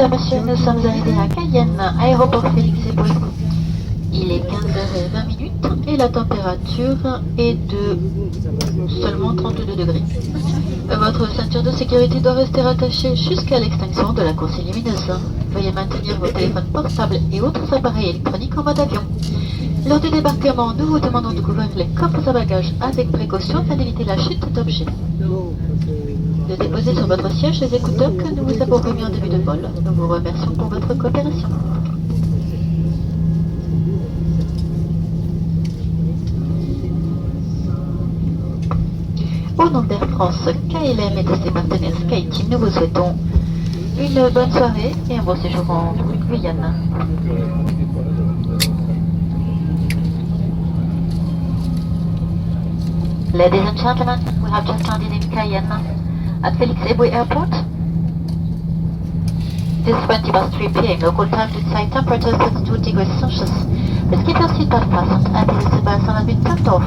Mesdames, Messieurs, nous sommes arrivés à Cayenne, aéroport Félix Éboué. Il est 15h20 et la température est de seulement 32 degrés. Votre ceinture de sécurité doit rester attachée jusqu'à l'extinction de la consigne lumineuse. Veuillez maintenir vos téléphones portables et autres appareils électroniques en mode avion. Lors du débarquement, nous vous demandons de couvrir les coffres à bagages avec précaution afin d'éviter la chute d'objets. De déposer sur votre siège les écouteurs que nous vous avons remis en début de vol. Nous vous remercions pour votre coopération. Au nom d'Air France, KLM et de ses partenaires SkyTeam, nous vous souhaitons une bonne soirée et un bon séjour en Guyane. Ladies and gentlemen, we have just landed in Cayenne at Félix Éboué Airport. This 20 past 3 p.m. local time to site temperature 32 degrees Celsius. Please keep your seatbelt fastened and the seatbelt sign has been turned off.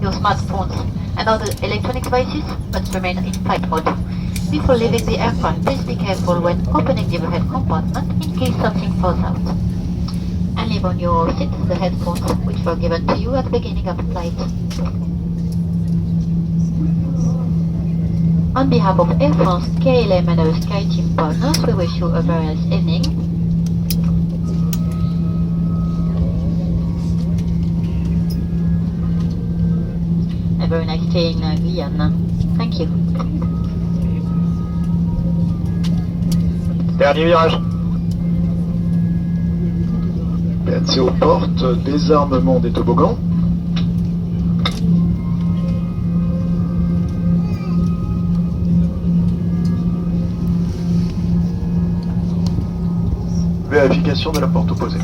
Your smartphones and other electronic devices must remain in flight mode. Before leaving the aircraft, please be careful when opening the overhead compartment in case something falls out. And leave on your seat the headphones which were given to you at the beginning of the flight. On behalf of Air France, KLM and our SkyTeam partners, we wish you a very nice evening. A very nice stay in Guyane. Thank you. Dernier virage. Accès aux portes, désarmement des toboggans. Vérification de la porte opposée.